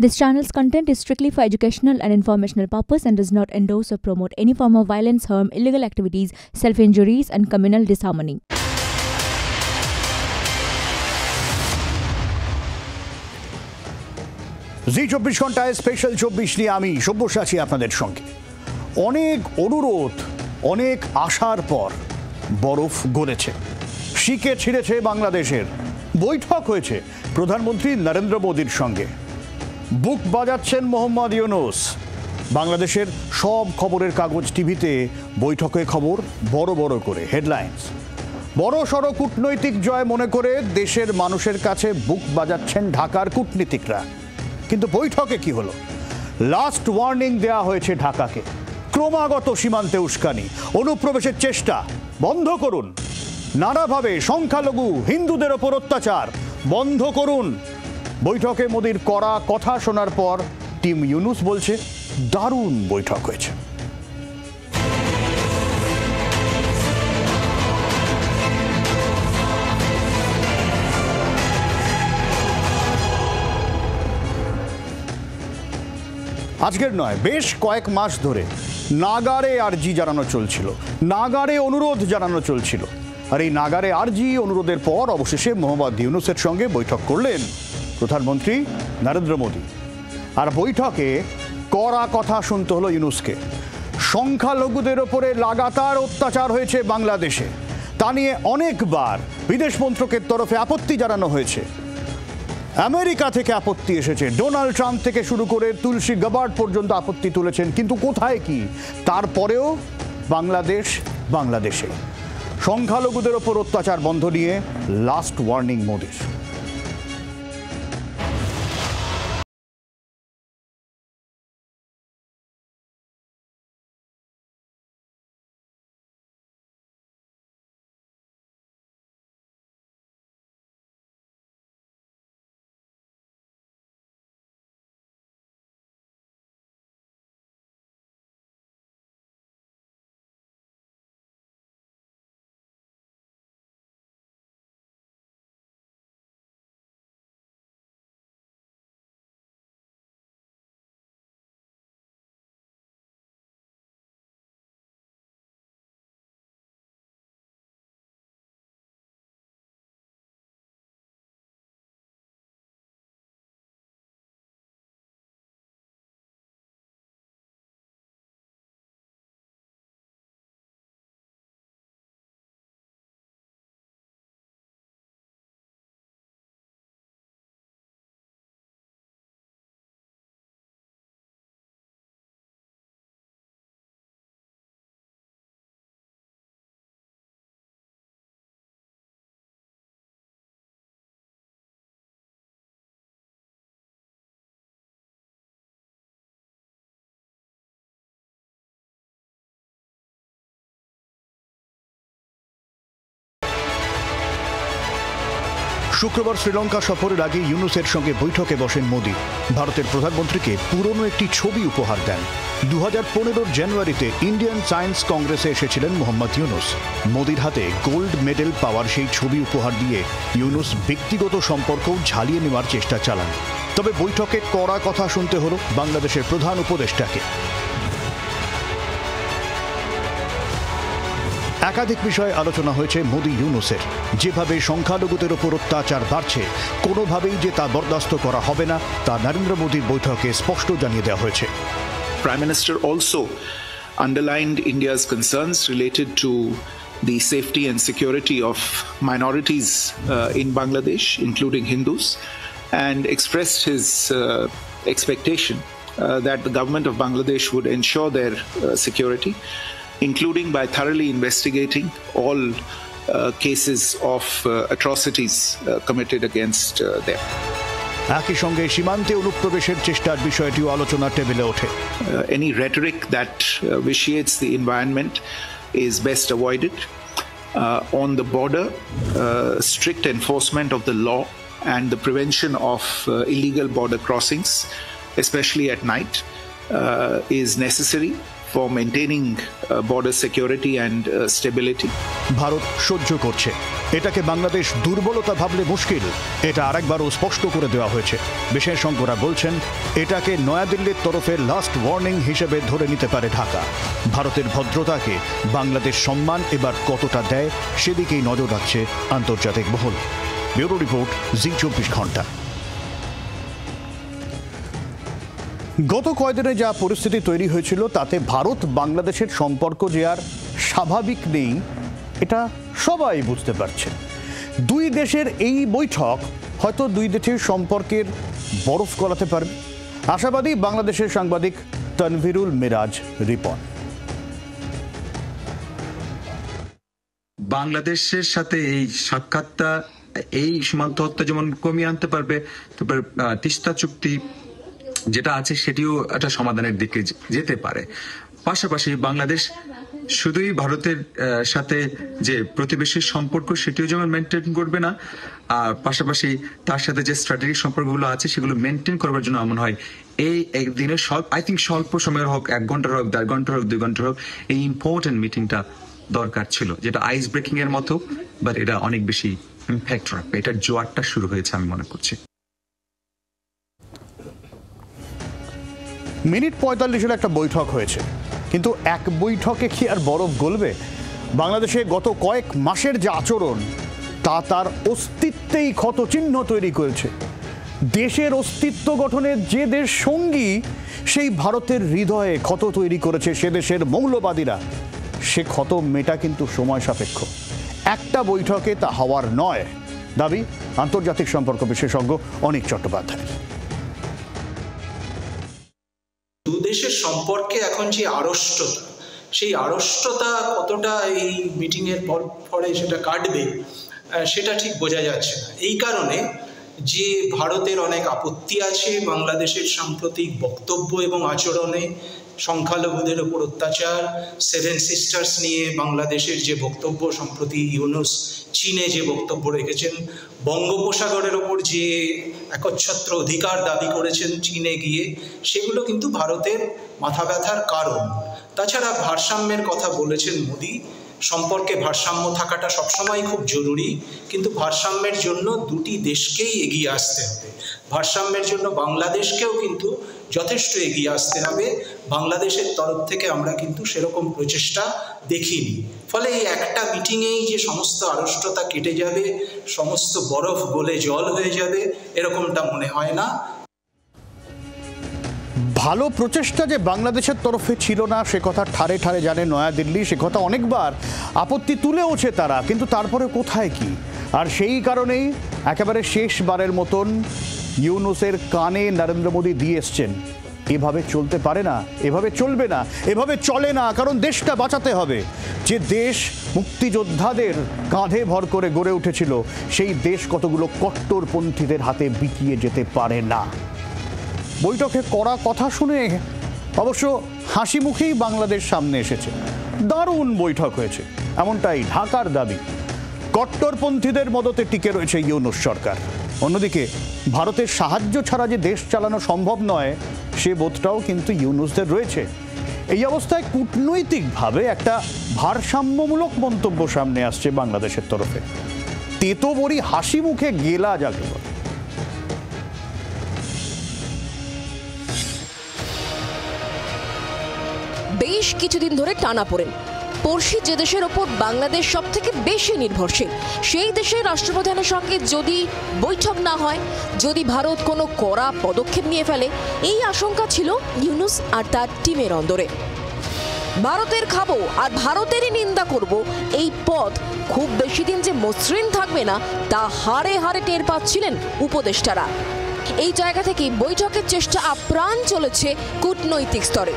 This channel's content is strictly for educational and informational purpose and does not endorse or promote any form of violence, harm, illegal activities, self-injuries and communal disharmony. জি 24 ঘন্টায় special 24 নিয়ে আমি সব্যসাচী আপনাদের সঙ্গে। অনেক অনুরোধ, অনেক আশার পর বরফ গলেছে, শিকে ছিঁড়েছে বাংলাদেশের। বৈঠক হয়েছে প্রধানমন্ত্রী নরেন্দ্র মোদীর সঙ্গে। বুক বাজাচ্ছেন মোহাম্মদ ইউনূস। বাংলাদেশের সব খবরের কাগজ, টিভিতে বৈঠকের খবর বড় বড় করে হেডলাইন্স। বড় সড়ো কূটনৈতিক জয় মনে করে দেশের মানুষের কাছে বুক বাজাচ্ছেন ঢাকার কূটনীতিকরা। কিন্তু বৈঠকে কি হলো? লাস্ট ওয়ার্নিং দেয়া হয়েছে ঢাকাকে। ক্রমাগত সীমান্তে উস্কানি, অনুপ্রবেশের চেষ্টা বন্ধ করুন। নানাভাবে সংখ্যালঘু হিন্দুদের ওপর অত্যাচার বন্ধ করুন। বৈঠকে মোদির কড়া কথা শোনার পর টিম ইউনূস বলছে দারুণ বৈঠক হয়েছে। আজকের নয়, বেশ কয়েক মাস ধরে নাগারে আর্জি জানানো চলছিল, নাগারে অনুরোধ জানানো চলছিল। আর এই নাগারে আর্জি অনুরোধের পর অবশেষে মোহাম্মদ ইউনূসের সঙ্গে বৈঠক করলেন প্রধানমন্ত্রী নরেন্দ্র মোদী। আর বৈঠকে কড়া কথা শুনতে হলো ইউনূসকে। সংখ্যালঘুদের ওপরে লাগাতার অত্যাচার হয়েছে বাংলাদেশে, তা নিয়ে অনেকবার বিদেশ মন্ত্রকের তরফে আপত্তি জানানো হয়েছে। আমেরিকা থেকে আপত্তি এসেছে, ডোনাল্ড ট্রাম্প থেকে শুরু করে তুলসী গাবার্ড পর্যন্ত আপত্তি তুলেছেন। কিন্তু কোথায় কি? তারপরেও বাংলাদেশে সংখ্যালঘুদের ওপর অত্যাচার বন্ধ নিয়ে লাস্ট ওয়ার্নিং মোদির। শুক্রবার শ্রীলঙ্কা সফরের আগে ইউনূসের সঙ্গে বৈঠকে বসেন মোদি। ভারতের প্রধানমন্ত্রীকে পুরনো একটি ছবি উপহার দেন। 2015 জানুয়ারিতে ইন্ডিয়ান সায়েন্স কংগ্রেসে এসেছিলেন মোহাম্মদ ইউনূস। মোদির হাতে গোল্ড মেডেল পাওয়ার সেই ছবি উপহার দিয়ে ইউনূস ব্যক্তিগত সম্পর্কও ঝালিয়ে নেওয়ার চেষ্টা চালান। তবে বৈঠকে কড়া কথা শুনতে হলো বাংলাদেশের প্রধান উপদেষ্টাকে। একাধিক বিষয়ে আলোচনা হয়েছে মোদি ইউনূসের। যেভাবে সংখ্যালঘুদের ওপর অত্যাচার বাড়ছে, কোনোভাবেই যে তা বরদাস্ত করা হবে না, তা নরেন্দ্র মোদির বৈঠকে স্পষ্ট জানিয়ে দেওয়া হয়েছে। Prime Minister also underlined India's concerns related to the safety and security of minorities in Bangladesh, including Hindus, and expressed his expectation that the government of Bangladesh would ensure their security, including by thoroughly investigating all cases of atrocities committed against them. একই সঙ্গে সীমান্তে অনুপ্রবেশের চেষ্টার বিষয়টিও আলোচনার টেবিলে ওঠে। Any rhetoric that vitiates the environment is best avoided. On the border, strict enforcement of the law and the prevention of illegal border crossings, especially at night, is necessary for maintaining border security and stability. Bharat সহ্য করছে, এটাকে বাংলাদেশ দুর্বলতা ভাবলে মুশকিল, এটা আরেকবারও স্পষ্ট করে দেওয়া হয়েছে। বিশেষজ্ঞরা বলছেন এটাকে নয়াদিল্লির তরফে লাস্ট ওয়ার্নিং হিসেবে ধরে নিতে পারে ঢাকা। ভারতের ভদ্রতাকে বাংলাদেশ সম্মান এবার কতটা দেয় সেদিকেই নজর রাখছে আন্তর্জাতিক মহল। ব্যুরো রিপোর্ট, জি24 ঘন্টা। গত কয়েকদিনে যা পরিস্থিতি তৈরি হয়েছিল তাতে ভারত বাংলাদেশের সম্পর্ক যে আর স্বাভাবিক নেই এটা সবাই বুঝতে পারছে। দুই দেশের এই বৈঠক হয়তো দুই দেশের সম্পর্কের বরফ গলাতে পারবে, আশাবাদী বাংলাদেশের সাংবাদিক তানভীরুল মিরাজ রিপন। বাংলাদেশের সাথে এই সাক্ষাৎটা এই সীমান্ত হত্যা যেমন কমিয়ে আনতে পারবে, তারপর তিস্তা চুক্তি যেটা আছে সেটিও একটা সমাধানের দিকে যেতে পারে। পাশাপাশি বাংলাদেশ শুধুই ভারতের সাথে যে প্রতিবেশীর সম্পর্ক সেটিও যেমন মেনটেন করবে না, আর পাশাপাশি তার সাথে যে স্ট্র্যাটেজিক সম্পর্কগুলো আছে সেগুলো মেনটেন করবার জন্য মনে হয় এই একদিনে স্বল্প সময়ের হোক, 1 ঘন্টার হোক, 1.5 ঘন্টার হোক, 2 ঘন্টার হোক, এই ইম্পর্টেন্ট মিটিংটা দরকার ছিল, যেটা আইস ব্রেকিং এর মতো, বাট এটা অনেক বেশি ইম্প্যাক্ট রাখবে। এটার জোয়ারটা শুরু হয়েছে আমি মনে করছি। মিনিট 45-এর একটা বৈঠক হয়েছে, কিন্তু এক বৈঠকে কি আর বরফ গলবে? বাংলাদেশে গত কয়েক মাসের যে আচরণ তা তার অস্তিত্বেই ক্ষতচিহ্ন তৈরি করেছে। দেশের অস্তিত্ব গঠনের যে দেশ সঙ্গী সেই ভারতের হৃদয়ে ক্ষত তৈরি করেছে সে দেশের মৌলবাদীরা। সে ক্ষত মেটা কিন্তু সময় সাপেক্ষ, একটা বৈঠকে তা হওয়ার নয়, দাবি আন্তর্জাতিক সম্পর্ক বিশেষজ্ঞ অনিক চট্টোপাধ্যায়। দু দেশের সম্পর্কে এখন যে আড়ষ্টতা, সেই আড়ষ্টতা কতটা এই মিটিংয়ের পরে সেটা কাটবে সেটা ঠিক বোঝা যাচ্ছে না। এই কারণে যে ভারতের অনেক আপত্তি আছে বাংলাদেশের সাম্প্রতিক বক্তব্য এবং আচরণে, সংখ্যালঘুদের ওপর অত্যাচার, 7 সিস্টার্স নিয়ে বাংলাদেশের যে বক্তব্য, সম্প্রতি ইউনুস চীনে যে বক্তব্য রেখেছেন, বঙ্গোপসাগরের ওপর যে একচ্ছত্র অধিকার দাবি করেছেন চীনে গিয়ে, সেগুলো কিন্তু ভারতের মাথা ব্যথার কারণ। তাছাড়া ভারসাম্যের কথা বলেছেন মোদি। সম্পর্কে ভারসাম্য থাকাটা সবসময় খুব জরুরি, কিন্তু ভারসাম্যের জন্য দুটি দেশকেই এগিয়ে আসতে হবে। ভারসাম্যের জন্য বাংলাদেশকেও কিন্তু যথেষ্ট এগিয়ে আসতে হবে। বাংলাদেশের তরফ থেকে আমরা কিন্তু সেরকম প্রচেষ্টা দেখিনি। ফলে এই একটা মিটিংয়েই যে সমস্ত আড়ষ্টতা কেটে যাবে, সমস্ত বরফ গলে জল হয়ে যাবে, এরকমটা মনে হয় না। ভালো প্রচেষ্টা যে বাংলাদেশের তরফে ছিল না সে কথা ঠারে ঠারে জানে নয়াদিল্লি, সে কথা অনেকবার আপত্তি তুলেওছে তারা, কিন্তু তারপরে কোথায় কি? আর সেই কারণেই একেবারে শেষবারের মতন ইউনুসের কানে নরেন্দ্র মোদী দিয়ে এসছেন, এভাবে চলতে পারে না, এভাবে চলবে না, এভাবে চলে না, কারণ দেশটা বাঁচাতে হবে। যে দেশ মুক্তিযোদ্ধাদের কাঁধে ভর করে গড়ে উঠেছিল সেই দেশ কতগুলো কট্টরপন্থীদের হাতে বিকিয়ে যেতে পারে না। বৈঠকে কড়া কথা শুনে অবশ্য হাসি মুখেই বাংলাদেশ সামনে এসেছে। দারুণ বৈঠক হয়েছে এমনটাই ঢাকার দাবি। কট্টরপন্থীদের মদতে টিকে রয়েছে ইউনুস সরকার। অন্যদিকে ভারতের সাহায্য ছাড়া যে দেশ চালানো সম্ভব নয় সে বোধটাও কিন্তু ইউনুসদের রয়েছে। এই অবস্থায় কূটনৈতিকভাবে একটা ভারসাম্যমূলক মন্তব্য সামনে আসছে বাংলাদেশের তরফে। তেতো বড়ি হাসি মুখে গেলা যাকে বলে। বেশ কিছুদিন ধরে টানাপোড়েন। পড়শি যে দেশের ওপর বাংলাদেশ সব থেকে বেশি নির্ভরশীল, সেই দেশের রাষ্ট্রপ্রধানের সঙ্গে যদি বৈঠক না হয়, যদি ভারত কোনো কড়া পদক্ষেপ নিয়ে ফেলে, এই আশঙ্কা ছিল ইউনুস আর তার টিমের অন্দরে। ভারতের খাবো আর ভারতেরই নিন্দা করব, এই পথ খুব বেশি দিন যে মসৃণ থাকবে না তা হাড়ে হাড়ে টের পাচ্ছিলেন উপদেষ্টারা। এই জায়গা থেকে বৈঠকের চেষ্টা আপ্রাণ চলেছে কূটনৈতিক স্তরে।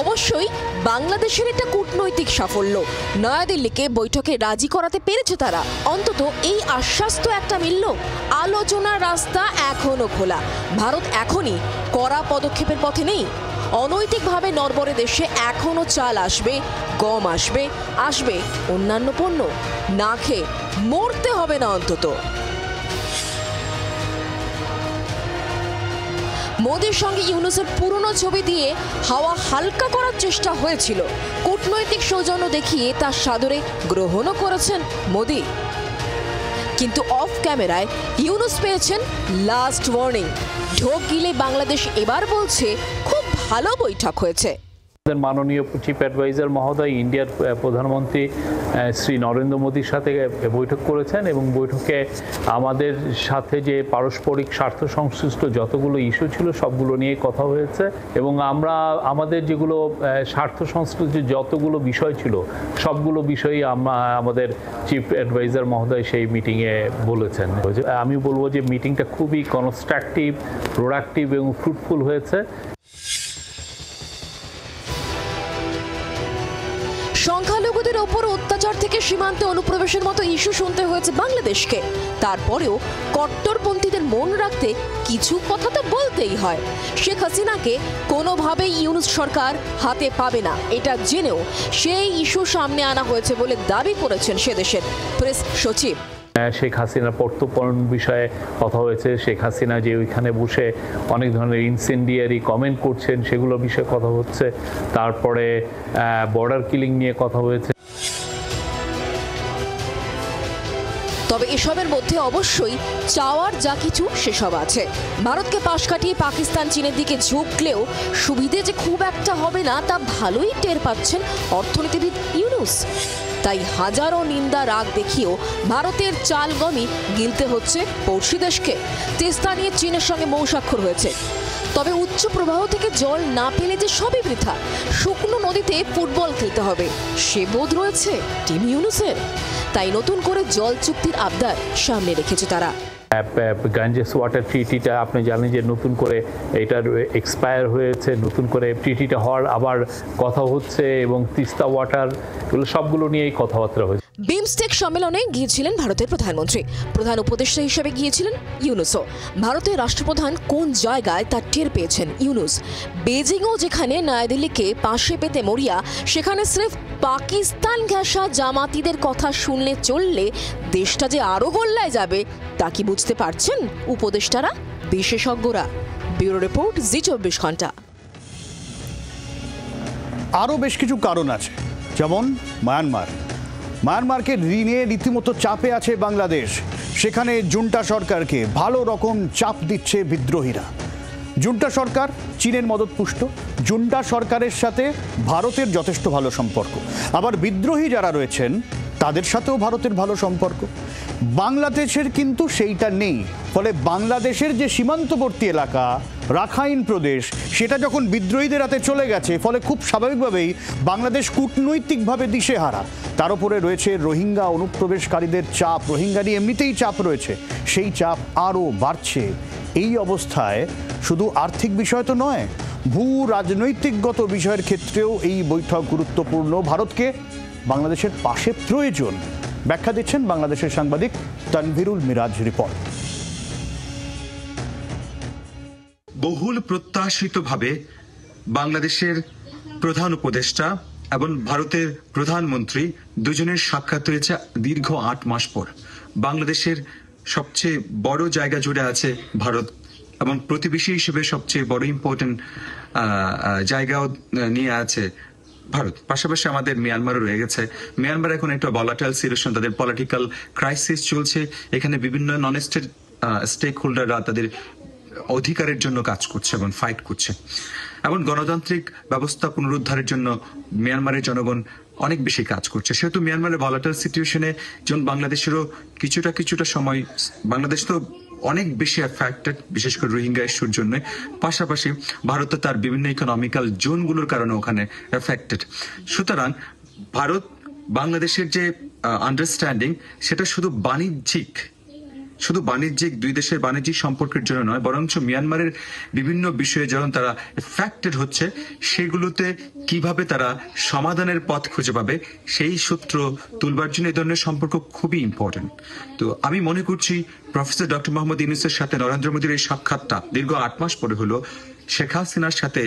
অবশ্যই বাংলাদেশের এটা কূটনৈতিক সাফল্য। নয়াদিল্লিকে বৈঠকে রাজি করাতে পেরেছে তারা। অন্তত এই আশ্বাস তো একটা মিলল, আলোচনার রাস্তা এখনো খোলা। ভারত এখনই কড়া পদক্ষেপের পথে নেই। অনৈতিকভাবে নড়বড়ে দেশে এখনো চাল আসবে, গম আসবে, আসবে অন্যান্য পণ্য। না খেয়ে মরতে হবে না অন্তত। মোদির সঙ্গে ইউনুসের পুরনো ছবি দিয়ে হাওয়া হালকা করার চেষ্টা হয়েছিল। কূটনৈতিক সৌজন্য দেখিয়ে তার সাদরে গ্রহণও করেছেন মোদি। কিন্তু অফ ক্যামেরায় ইউনুস পেয়েছেন লাস্ট ওয়ার্নিং। ঢোক গিলে বাংলাদেশ এবার বলছে খুব ভালো বৈঠক হয়েছে। মাননীয় চিফ অ্যাডভাইজার মহোদয় ইন্ডিয়ার প্রধানমন্ত্রী শ্রী নরেন্দ্র মোদীর সাথে বৈঠক করেছেন এবং বৈঠকে আমাদের সাথে যে পারস্পরিক স্বার্থ সংশ্লিষ্ট যতগুলো ইস্যু ছিল সবগুলো নিয়ে কথা হয়েছে এবং আমরা আমাদের যেগুলো স্বার্থ সংশ্লিষ্ট যতগুলো বিষয় ছিল সবগুলো বিষয়ই আমাদের চিফ অ্যাডভাইজার মহোদয় সেই মিটিংয়ে বলেছেন। আমি বলবো যে মিটিংটা খুবই কনস্ট্রাকটিভ, প্রোডাক্টিভ এবং ফ্রুটফুল হয়েছে। সংখ্যালঘুদের ওপর অত্যাচার থেকে সীমান্তে অনুপ্রবেশের মতো ইস্যু শুনতে হয়েছে বাংলাদেশকে। তারপরেও কট্টরপন্থীদের মন রাখতে কিছু কথা তো বলতেই হয়। শেখ হাসিনাকে কোনোভাবেই ইউনুস সরকার হাতে পাবে না, এটা জেনেও সেই ইস্যু সামনে আনা হয়েছে বলে দাবি করেছেন সে দেশের প্রেস সচিব। শেখ হাসিনার প্রত্যর্পণ বিষয়ে কথা হয়েছে। শেখ হাসিনা যে ওইখানে বসে অনেক ধরনের ইনসেন্ডিয়ারি কমেন্ট করছেন সেগুলোর বিষয়ে কথা হচ্ছে। তারপরে বর্ডার কিলিং নিয়ে কথা হয়েছে। তবে এসবের মধ্যে অবশ্যই চাওয়ার যা কিছু সেসব আছে। ভারতকে পাশ কাটিয়ে পাকিস্তান চীনের দিকে ঝুঁকলেও সুবিধে যে খুব একটা হবে না তা ভালোই টের পাচ্ছেন অর্থনীতিবিদ ইউনুস। তাই হাজারো নিন্দা রাগ দেখিয়েও ভারতের চাল গমই গিলতে হচ্ছে পড়শি দেশকে। তেস্তা নিয়ে চীনের সঙ্গে মৌস্বাক্ষর হয়েছে। তবে উচ্চ প্রবাহ থেকে জল না পেলে যে সবই বৃথা। শুকনো নদীতে ফুটবল খেলতে হবে সে বোধ রয়েছে টিম ইউনুসের। তাই নতুন করে জল চুক্তির আবদার সামনে রেখেছে তারা। গাঞ্জেস ওয়াটার ট্রিটিটা আপনি জানেন যে নতুন করে এটার এক্সপায়ার হয়েছে, নতুন করে ট্রিটিটা হওয়ার আবার কথা হচ্ছে এবং তিস্তা ওয়াটার এগুলো সবগুলো নিয়েই কথাবার্তা হয়েছে। বিমস্টেক সম্মেলনে গিয়েছিলেন ভারতের প্রধানমন্ত্রী, প্রধান উপদেষ্টা হিসেবে গিয়েছিলেন ইউনুসও। ভারতের রাষ্ট্রপ্রধান কোন জায়গায় তা টের পেয়েছেন ইউনুস। বেজিংও যেখানে নয়াদিল্লিকে পাশে পেতে মরিয়া, সেখানে স্রেফ পাকিস্তান ঘেঁষা জামাতিদের কথা শুনলে চললে দেশটা যে আরো গোল্লায় যাবে তা কি বুঝতে পারছেন উপদেষ্টারা, বিশেষজ্ঞরা? ব্যুরো রিপোর্ট, জি24 ঘন্টা। আরও বেশ কিছু কারণ আছে, যেমন মায়ানমারকে ঋণে রীতিমতো চাপে আছে বাংলাদেশ। সেখানে জুন্টা সরকারকে ভালো রকম চাপ দিচ্ছে বিদ্রোহীরা। জুন্টা সরকার চীনের মদতপুষ্ট। জুন্টা সরকারের সাথে ভারতের যথেষ্ট ভালো সম্পর্ক, আবার বিদ্রোহী যারা রয়েছেন তাদের সাথেও ভারতের ভালো সম্পর্ক। বাংলাদেশের কিন্তু সেইটা নেই। ফলে বাংলাদেশের যে সীমান্তবর্তী এলাকা রাখাইন প্রদেশ, সেটা যখন বিদ্রোহীদের হাতে চলে গেছে, ফলে খুব স্বাভাবিকভাবেই বাংলাদেশ কূটনৈতিকভাবে দিশেহারা। তার উপরে রয়েছে রোহিঙ্গা অনুপ্রবেশকারীদের চাপ, রোহিঙ্গা নিয়ে এমনিতেই চাপ রয়েছে, সেই চাপ আরও বাড়ছে। এই অবস্থায় শুধু আর্থিক বিষয় তো নয়, ভূ রাজনৈতিকগত বিষয়ের ক্ষেত্রেও এই বৈঠক গুরুত্বপূর্ণ। ভারতকে বাংলাদেশের পাশে প্রয়োজন, ব্যাখ্যা দিচ্ছেন বাংলাদেশের সাংবাদিক তানভীরুল মিরাজ রিপোর্ট। বহুল প্রত্যাশিতভাবে বাংলাদেশের প্রধান উপদেষ্টা এবং ভারতের প্রধানমন্ত্রী দুজনের সাক্ষাৎ হয়েছে দীর্ঘ 8 মাস পর। বাংলাদেশের সবচেয়ে বড় জায়গা জুড়ে আছে ভারত এবং প্রতিবেশী হিসেবে সবচেয়ে বড় ইম্পর্টেন্ট জায়গাও নিয়ে আছে ভারত। পাশাপাশি আমাদের মিয়ানমারও রয়ে গেছে। মিয়ানমার এখন একটা ভলাটাইল সিচুয়েশন, তাদের পলিটিক্যাল ক্রাইসিস চলছে। এখানে বিভিন্ন নন স্টেক হোল্ডাররা তাদের অধিকারের জন্য কাজ করছে এবং ফাইট করছে এবং গণতান্ত্রিক ব্যবস্থা পুনরুদ্ধারের জন্য মিয়ানমারের জনগণ অনেক বেশি কাজ করছে। সেহেতু মিয়ানমারের ভলাটাইল সিচুয়েশনে যেমন বাংলাদেশেরও কিছুটা সময়, বাংলাদেশ তো অনেক বেশি এফেক্টেড, বিশেষ করে রোহিঙ্গা ইস্যুর জন্য। পাশাপাশি ভারত তার বিভিন্ন ইকোনমিক্যাল জোনগুলোর কারণে ওখানে এফেক্টেড। সুতরাং ভারত বাংলাদেশের যে আন্ডারস্ট্যান্ডিং, সেটা শুধু বাণিজ্যিক দুই দেশের বাণিজ্যিক সম্পর্কের জন্য নয়, বরঞ্চ মিয়ানমারের বিভিন্ন বিষয়ে যখন তারা এফেক্টেড হচ্ছে সেগুলোতে কিভাবে তারা সমাধানের পথ খুঁজে পাবে সেই সূত্র তুলবার জন্য এই ধরনের সম্পর্ক খুবই ইম্পর্টেন্ট। তো আমি মনে করছি প্রফেসর ডক্টর মোহাম্মদ ইউনূসের সাথে নরেন্দ্র মোদীর এই সাক্ষাৎটা দীর্ঘ 8 মাস পরে হলো। শেখ হাসিনার সাথে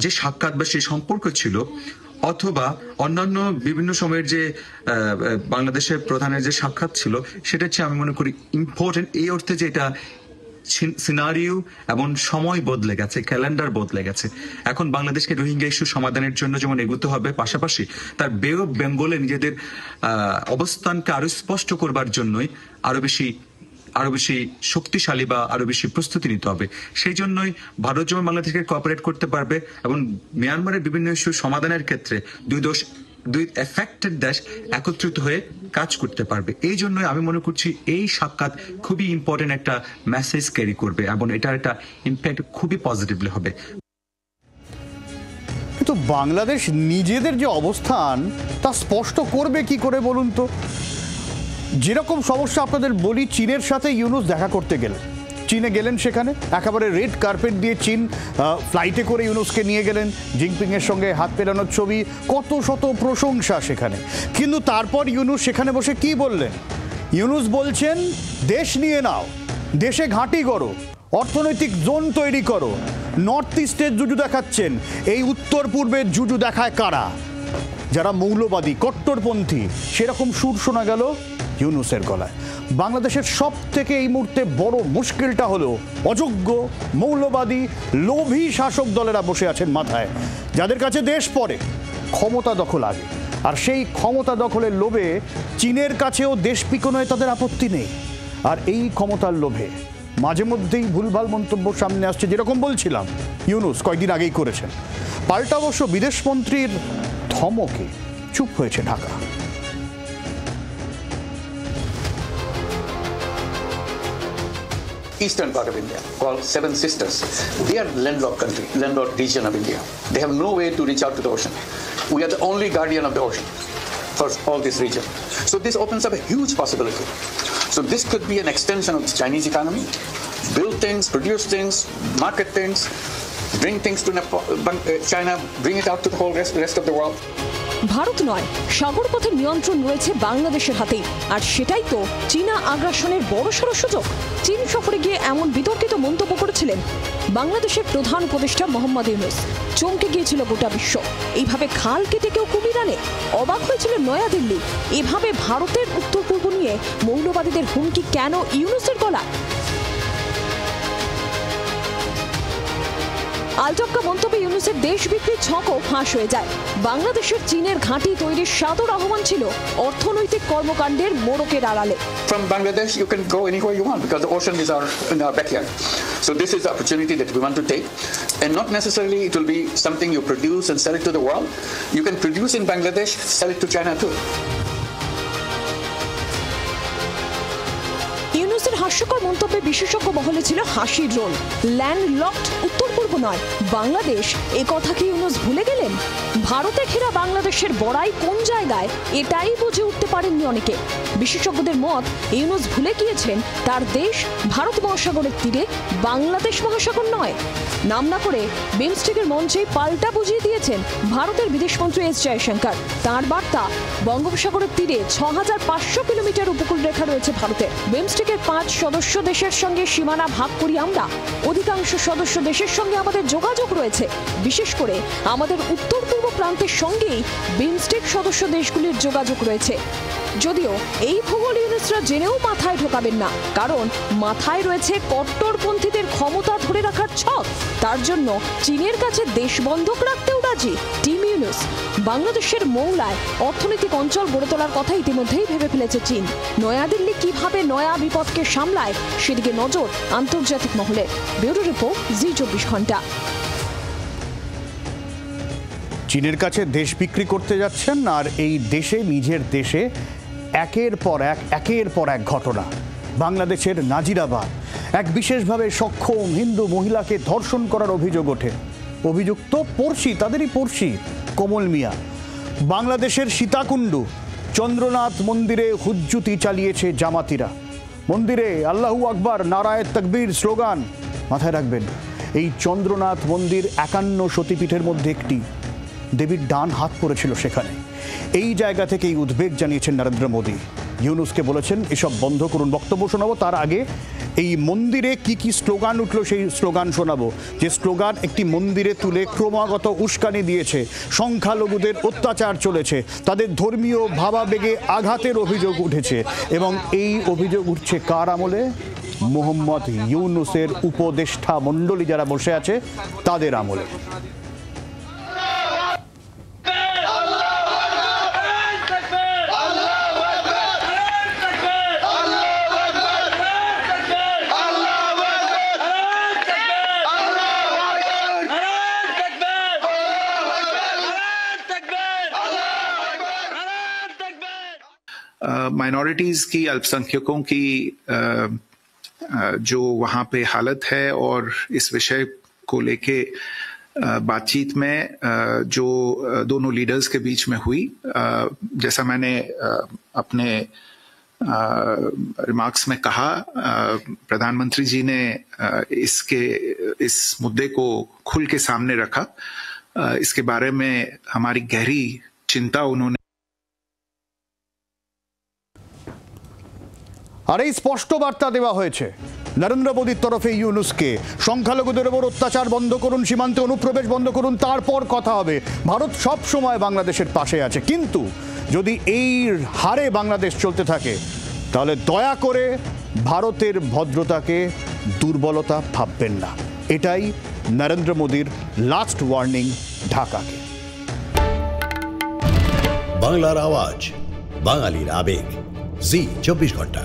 যে সাক্ষাৎ বা সেই সম্পর্ক ছিল, অথবা অন্যান্য বিভিন্ন সময়ের যে বাংলাদেশের প্রধানের যে সাক্ষাৎ ছিল, সেটা হচ্ছে আমি মনে করি ইম্পর্টেন্ট এই অর্থে যে এটা সিনারিও এবং সময় বদলে গেছে, ক্যালেন্ডার বদলে গেছে। এখন বাংলাদেশকে রোহিঙ্গা ইস্যু সমাধানের জন্য যেমন এগোতে হবে, পাশাপাশি তার বে অফ বেঙ্গলে নিজেদের অবস্থানকে আরো স্পষ্ট করবার জন্যই আরো বেশি শক্তিশালী বা আরো বেশি প্রস্তুতি নিতে হবে। সেই জন্যই ভারত যেমন বাংলাদেশকে কোঅপারেট করতে পারবে এবং মিয়ানমারের বিভিন্ন ইস্যু সমাধানের ক্ষেত্রে দুই এফেক্টেড দেশ একত্রিত হয়ে কাজ করতে পারবে। এই জন্যই আমি মনে করছি এই সাক্ষাৎ খুবই ইম্পর্টেন্ট একটা মেসেজ ক্যারি করবে এবং এটার একটা ইম্প্যাক্ট খুবই পজিটিভলি হবে। কিন্তু বাংলাদেশ নিজেদের যে অবস্থান তা স্পষ্ট করবে কি করে বলুন তো? যেরকম সমস্যা আপনাদের বলি, চীনের সাথে ইউনুস দেখা করতে গেলেন, চীনে গেলেন, সেখানে একেবারে রেড কার্পেট দিয়ে চীন ফ্লাইটে করে ইউনুসকে নিয়ে গেলেন, জিনপিংয়ের সঙ্গে হাত পেলানোর ছবি, কত শত প্রশংসা সেখানে। কিন্তু তারপর ইউনুস সেখানে বসে কি বললেন? ইউনুস বলছেন দেশ নিয়ে নাও, দেশে ঘাঁটি করো, অর্থনৈতিক জোন তৈরি করো। নর্থ ইস্টের জুজু দেখাচ্ছেন, এই উত্তর পূর্বের জুজু দেখায় কারা? যারা মৌলবাদী কট্টরপন্থী। সেরকম সুর শোনা গেল ইউনুসের গলায়। বাংলাদেশের সব থেকে এই মুহূর্তে বড় মুশকিলটা হলো অযোগ্য, মৌলবাদী, লোভী শাসক দলেরা বসে আছেন মাথায়, যাদের কাছে দেশ পড়ে, ক্ষমতা দখল আগে। আর সেই ক্ষমতা দখলের লোভে চীনের কাছেও দেশ পিকোনোয় তাদের আপত্তি নেই। আর এই ক্ষমতার লোভে মাঝে মধ্যেই ভুলভাল মন্তব্য সামনে আসছে, যেরকম বলছিলাম ইউনুস কয়েকদিন আগেই করেছেন। পাল্টা অবশ্য বিদেশমন্ত্রীর ধমকে চুপ হয়েছে Dhaka. Eastern part of India, called Seven Sisters. They are landlocked country, landlocked region of India. They have no way to reach out to the ocean. We are the only guardian of the ocean for all this region. So this opens up a huge possibility. So this could be an extension of the Chinese economy, build things, produce things, market things, bring things to China, bring it out to the whole rest of the world. Bharat নয়, সাগর পথের নিয়ন্ত্রণ রয়েছে বাংলাদেশের হাতেই। আর সেটাই তো চীনা আগ্রাসনের বড়সড় সুযোগ। চীন সফরে গিয়ে এমন বিতর্কিত মন্তব্য করেছিলেন বাংলাদেশের প্রধান উপদেষ্টা মোহাম্মদ ইউনুস। চমকে গিয়েছিল গোটা বিশ্ব। এইভাবে খাল কেটে কেউ কুমির আনে? অবাক হয়েছিল নয়াদিল্লি। এভাবে ভারতের উত্তর পূর্ব নিয়ে মৌলবাদীদের হুমকি কেন ইউনুসের গলা? আলটপকা মন্তব্যে ইউনুসের দেশ বিক্রির ছকও ফাঁস হয়ে যায়। বাংলাদেশের চীনের ঘাঁটি তৈরির সাদর আহ্বান ছিল অর্থনৈতিক কর্মকাণ্ডের মোড়কের আড়ালে। From Bangladesh you can go anywhere you want because the ocean is in our backyard. So this is the opportunity that we want to take, and not necessarily it will be something you produce and sell it to the world. You can produce in Bangladesh, sell it to China too. ইউনুসের হাস্যকর মন্তব্যে বিশেষজ্ঞ মহলে ছিল হাসির role. Land locked উত্তর পূর্ব নয় বাংলাদেশ, এ কথা কি ইউনুস ভুলে গেলেন? ভারতে ঘেরা বাংলাদেশের বড়াই কোন জায়গায়, এটাই বুঝে উঠতে পারেননি অনেকে। বিশেষজ্ঞদের মত, ইউনুস ভুলে গিয়েছেন তার দেশ ভারত মহাসাগরের তীরে, বাংলাদেশ মহাসাগর নয়। নাম না করে বিমস্টেকের মঞ্চে পাল্টা বুঝিয়ে দিয়েছেন ভারতের বিদেশমন্ত্রী এস জয়শঙ্কর। তাঁর বার্তা, বঙ্গোপসাগরের তীরে 6500 কিলোমিটার উপকূল রেখা রয়েছে ভারতের। বিমস্টেকের 5 সদস্য দেশের সঙ্গে সীমানা ভাগ করি আমরা। অধিকাংশ সদস্য দেশের সঙ্গে আমাদের যোগাযোগ রয়েছে। বিশেষ করে আমাদের উত্তর পূর্ব প্রান্তের সঙ্গেই বিমস্টেক সদস্য দেশগুলির যোগাযোগ রয়েছে। যদিও এই ভূগোল ইউনুসরা জেনেও মাথায় ঢোকাবেন না, কারণ মাথায় রয়েছে কট্টরপন্থীদের ক্ষমতা ধরে রাখার ছক। তার জন্য চীনের কাছে দেশ বন্ধক রাখতেও রাজি টিম ইউনুস। বাংলাদেশের মৌলায় অর্থনৈতিক অঞ্চল গড়ে তোলার কথা ইতিমধ্যেই ভেবে ফেলেছে চীন। নয়াদিল্লি কিভাবে নয়া বিপদকে সামলায় সেদিকে নজর আন্তর্জাতিক মহলে। ব্যুরো রিপোর্ট, জি24 ঘন্টা। চীনের কাছে দেশ বিক্রি করতে যাচ্ছেন, আর এই দেশে, নিজের দেশে একের পর এক ঘটনা। বাংলাদেশের নাজিরাবাদ, এক বিশেষভাবে সক্ষম হিন্দু মহিলাকে ধর্ষণ করার অভিযোগ ওঠে। অভিযুক্ত পড়শি, তাদেরই পড়শি, কমল মিয়া। বাংলাদেশের সীতাকুণ্ডু চন্দ্রনাথ মন্দিরে হুজ্জুতি চালিয়েছে জামাতিরা। মন্দিরে আল্লাহু আকবার, নারায়ে তাকবীর স্লোগান। মাথায় রাখবেন, এই চন্দ্রনাথ মন্দির 51 সতীপীঠের মধ্যে একটি। দেবীর ডান হাত পড়েছিল সেখানে। এই জায়গা থেকেই উদ্বেগ জানিয়েছেন নরেন্দ্র মোদী। ইউনুসকে বলেছেন এসব বন্ধ করুন। বক্তব্য শোনাবো, তার আগে এই মন্দিরে কি কি স্লোগান উঠল সেই স্লোগান শোনাবো। যে স্লোগান একটি মন্দিরে তুলে ক্রমাগত উস্কানি দিয়েছে, সংখ্যালঘুদের অত্যাচার চলেছে, তাদের ধর্মীয় ভাবাবেগে আঘাতের অভিযোগ উঠেছে। এবং এই অভিযোগ উঠছে কার আমলে? মোহাম্মদ ইউনুসের উপদেষ্টা মণ্ডলী যারা বসে আছে তাদের আমলে। माइनॉरिटीज़ की, अल्पसंख्यकों की जो वहाँ पे हालत है और इस विषय को लेके बातचीत में जो दोनों लीडर्स के बीच में हुई, जैसा मैंने अपने रिमार्क्स में कहा, प्रधानमंत्री जी ने इस मुद्दे को खुल के सामने रखा। इसके बारे में हमारी गहरी चिंता उन्होंने। আর এই স্পষ্ট বার্তা দেওয়া হয়েছে নরেন্দ্র মোদীর তরফে ইউনুসকে, সংখ্যালঘুদের উপর অত্যাচার বন্ধ করুন, সীমান্তে অনুপ্রবেশ বন্ধ করুন, তারপর কথা হবে। ভারত সব সময় বাংলাদেশের পাশে আছে, কিন্তু যদি এই হারে বাংলাদেশ চলতে থাকে তাহলে দয়া করে ভারতের ভদ্রতাকে দুর্বলতা ভাববেন না। এটাই নরেন্দ্র মোদীর লাস্ট ওয়ার্নিং ঢাকাকে। বাংলার আওয়াজ, বাঙালির আবেগ, জি 24 ঘন্টা।